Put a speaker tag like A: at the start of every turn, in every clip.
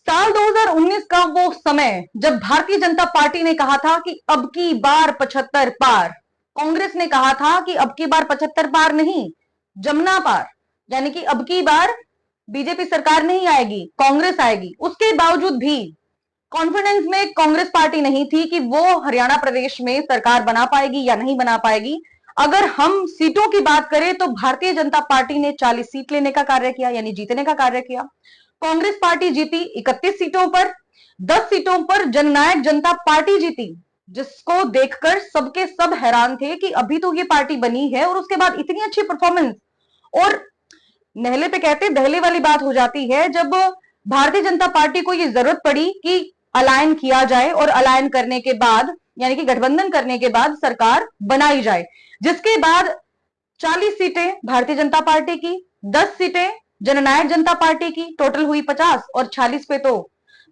A: साल 2019 का वो समय जब भारतीय जनता पार्टी ने कहा था कि अब की बार 75 पार, कांग्रेस ने कहा था कि अब की बार 75 पार नहीं, जमुना पार, यानी कि अब की बार बीजेपी सरकार नहीं आएगी, कांग्रेस आएगी। उसके बावजूद भी कॉन्फिडेंस में कांग्रेस पार्टी नहीं थी कि वो हरियाणा प्रदेश में सरकार बना पाएगी या नहीं बना पाएगी। अगर हम सीटों की बात करें तो भारतीय जनता पार्टी ने 40 सीट लेने का कार्य किया, यानी जीतने का कार्य किया। कांग्रेस पार्टी जीती 31 सीटों पर, 10 सीटों पर जननायक जनता पार्टी जीती, जिसको देखकर सबके सब हैरान थे कि अभी तो ये पार्टी बनी है और उसके बाद इतनी अच्छी परफॉर्मेंस। और नहले पे कहते दहले वाली बात हो जाती है जब भारतीय जनता पार्टी को ये जरूरत पड़ी कि अलायन किया जाए और अलायन करने के बाद, यानी कि गठबंधन करने के बाद सरकार बनाई जाए, जिसके बाद 40 सीटें भारतीय जनता पार्टी की, 10 सीटें जननायक जनता पार्टी की, टोटल हुई 50 और 46 पे तो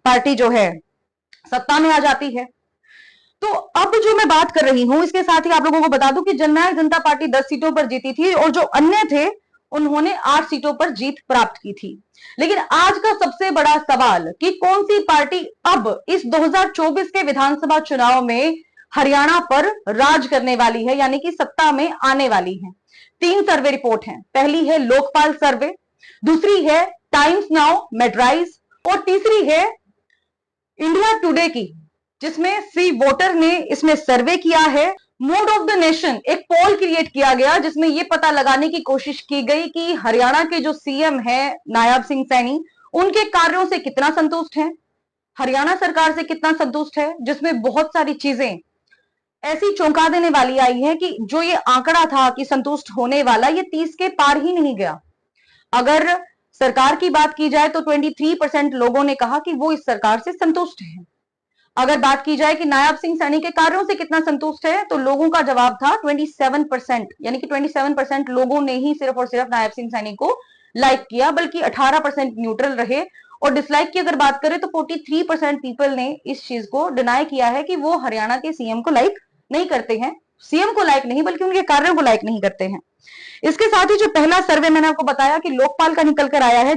A: पार्टी जो है सत्ता में आ जाती है। तो अब जो मैं बात कर रही हूं, इसके साथ ही आप लोगों को बता दूं कि जननायक जनता पार्टी 10 सीटों पर जीती थी और जो अन्य थे उन्होंने 8 सीटों पर जीत प्राप्त की थी। लेकिन आज का सबसे बड़ा सवाल कि कौन सी पार्टी अब इस 2024 के विधानसभा चुनाव में हरियाणा पर राज करने वाली है, यानी कि सत्ता में आने वाली है। 3 सर्वे रिपोर्ट हैं। पहली है लोकपाल सर्वे, दूसरी है टाइम्स नाउ मेडराइज और तीसरी है इंडिया टुडे की, जिसमें सी वोटर ने इसमें सर्वे किया है। मूड ऑफ द नेशन एक पोल क्रिएट किया गया जिसमें यह पता लगाने की कोशिश की गई कि हरियाणा के जो सीएम है नायब सिंह सैनी, उनके कार्यों से कितना संतुष्ट है, हरियाणा सरकार से कितना संतुष्ट है, जिसमें बहुत सारी चीजें ऐसी चौंका देने वाली आई है कि जो ये आंकड़ा था कि संतुष्ट होने वाला, ये 30 के पार ही नहीं गया। अगर सरकार की बात की जाए तो 23% लोगों ने कहा कि वो इस सरकार से संतुष्ट है। अगर बात की जाए कि नायब सिंह सैनी के कार्यों से कितना संतुष्ट है, तो लोगों का जवाब था 27%, यानी कि 27% लोगों ने ही सिर्फ और सिर्फ नायब सिंह सैनी को लाइक किया, बल्कि 18% न्यूट्रल रहे। और डिसलाइक की अगर बात करें तो 43% पीपल ने इस चीज को डिनाई किया है कि वो हरियाणा के सीएम को लाइक नहीं करते हैं, सीएम को लाइक नहीं बल्कि उनके कार्यों को लाइक नहीं करते हैं। इसके साथ ही जो पहला सर्वे मैंने आपको बताया कि लोकपाल का निकल कर आया है,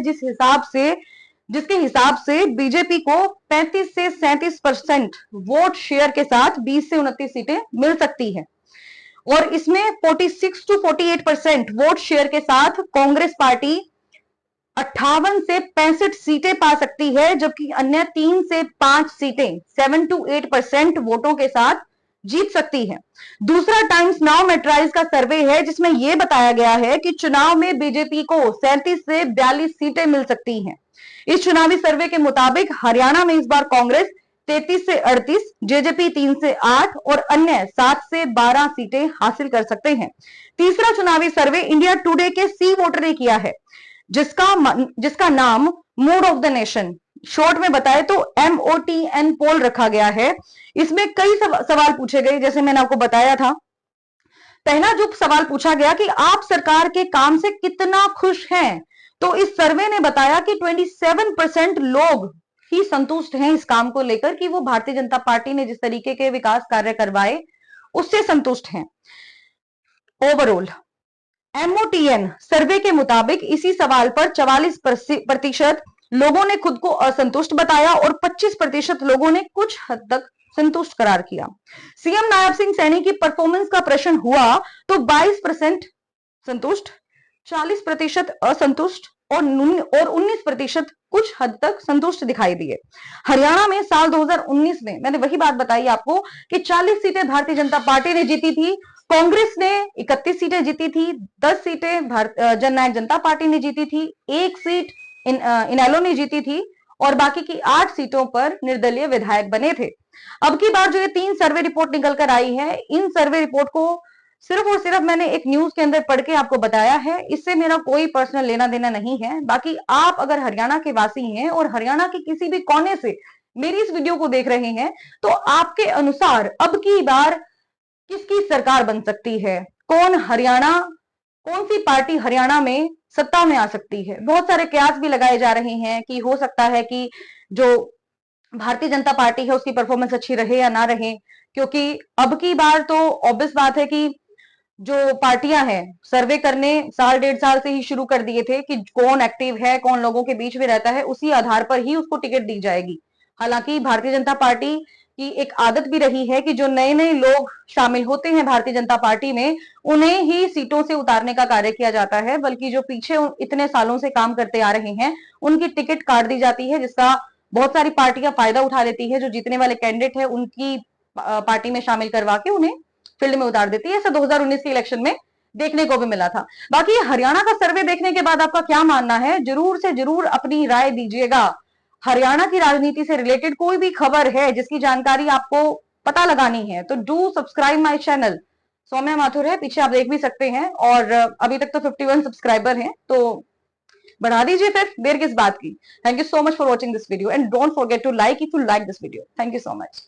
A: जिसके हिसाब से बीजेपी को 35 से 37% वोट शेयर के साथ 20 से 29 सीटें मिल सकती है और इसमें 46 टू 48% वोट शेयर के साथ कांग्रेस पार्टी 58 से 65 सीटें पा सकती है, जबकि अन्य 3 से 5 सीटें 7 टू 8% वोटों के साथ जीत सकती है। दूसरा टाइम्स नाउ मेट्राइज का सर्वे है जिसमें यह बताया गया है कि चुनाव में बीजेपी को 37 से 42 सीटें मिल सकती हैं। इस चुनावी सर्वे के मुताबिक हरियाणा में इस बार कांग्रेस 33 से 38, जेजेपी 3 से 8 और अन्य 7 से 12 सीटें हासिल कर सकते हैं। तीसरा चुनावी सर्वे इंडिया टुडे के सी वोटर ने किया है, जिसका नाम mood off the nation, short में बताए तो MOTN पोल रखा गया है। इसमें कई सवाल पूछे गए, जैसे मैंने आपको बताया था। पहला जो सवाल पूछा गया कि आप सरकार के काम से कितना खुश हैं, तो इस सर्वे ने बताया कि 27% लोग ही संतुष्ट हैं इस काम को लेकर कि वो भारतीय जनता पार्टी ने जिस तरीके के विकास कार्य करवाए उससे संतुष्ट हैं। ओवरऑल MOTN सर्वे के मुताबिक इसी सवाल पर 44% लोगों ने खुद को असंतुष्ट बताया और 25% लोगों ने कुछ हद तक संतुष्ट करार किया। सीएम नायब सिंह सैनी की परफॉर्मेंस का प्रश्न हुआ तो 22% संतुष्ट, 40% असंतुष्ट और 19% कुछ हद तक संतुष्ट दिखाई दिए। हरियाणा में साल 2019 में मैंने वही बात बताई आपको कि 40 सीटें भारतीय जनता पार्टी ने जीती थी, कांग्रेस ने 31 सीटें जीती थी, 10 सीटें जननायक जनता पार्टी ने जीती थी, 1 सीट इनेलो ने जीती थी और बाकी की 8 सीटों पर निर्दलीय विधायक बने थे। अब की बार जो ये 3 सर्वे रिपोर्ट निकल कर आई है, इन सर्वे रिपोर्ट को सिर्फ और सिर्फ मैंने एक न्यूज के अंदर पढ़ के आपको बताया है, इससे मेरा कोई पर्सनल लेना देना नहीं है। बाकी आप अगर हरियाणा के वासी हैं और हरियाणा के किसी भी कोने से मेरी इस वीडियो को देख रहे हैं, तो आपके अनुसार अब की बार किसकी सरकार बन सकती है, कौन सी पार्टी हरियाणा में सत्ता में आ सकती है। बहुत सारे कयास भी लगाए जा रहे हैं कि हो सकता है कि जो भारतीय जनता पार्टी है उसकी परफॉर्मेंस अच्छी रहे या ना रहे, क्योंकि अब की बार तो ऑब्वियस बात है कि जो पार्टियां हैं सर्वे करने साल डेढ़ साल से ही शुरू कर दिए थे कि कौन एक्टिव है, कौन लोगों के बीच में रहता है, उसी आधार पर ही उसको टिकट दी जाएगी। हालांकि भारतीय जनता पार्टी की एक आदत भी रही है कि जो नए नए लोग शामिल होते हैं भारतीय जनता पार्टी में, उन्हें ही सीटों से उतारने का कार्य किया जाता है, बल्कि जो पीछे इतने सालों से काम करते आ रहे हैं उनकी टिकट काट दी जाती है, जिसका बहुत सारी पार्टियां फायदा उठा लेती है। जो जीतने वाले कैंडिडेट है उनकी पार्टी में शामिल करवा के उन्हें फील्ड में उतार देती है। ऐसा 2019 के इलेक्शन में देखने को भी मिला था। बाकी हरियाणा का सर्वे देखने के बाद आपका क्या मानना है, जरूर से जरूर अपनी राय दीजिएगा। हरियाणा की राजनीति से रिलेटेड कोई भी खबर है जिसकी जानकारी आपको पता लगानी है तो do subscribe my channel. Saumya Mathur है, पीछे आप देख भी सकते हैं, और अभी तक तो 51 सब्सक्राइबर हैं, तो बढ़ा दीजिए फिर, देर किस बात की। Thank you so much for watching this video and don't forget to like if you like this video. Thank you so much.